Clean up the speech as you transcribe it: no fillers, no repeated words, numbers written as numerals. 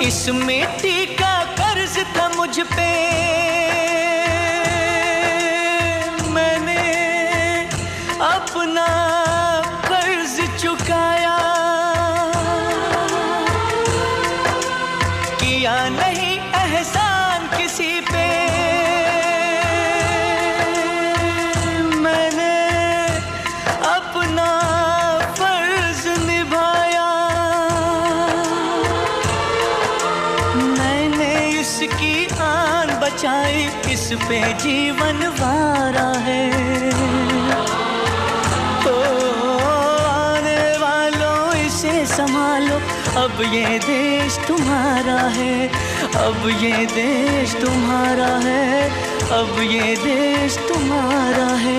इस मिट्टी का कर्ज था मुझ पे, मैंने अपना कर्ज चुकाया। किया नहीं एहसान किसी पे, मैंने अपना फर्ज निभाया। मैंने इसकी आन बचाई, इस पे जीवन वारा है। ओ आने वालों इसे संभालो, अब ये देश तुम्हारा है, अब ये देश तुम्हारा है, अब ये देश तुम्हारा है।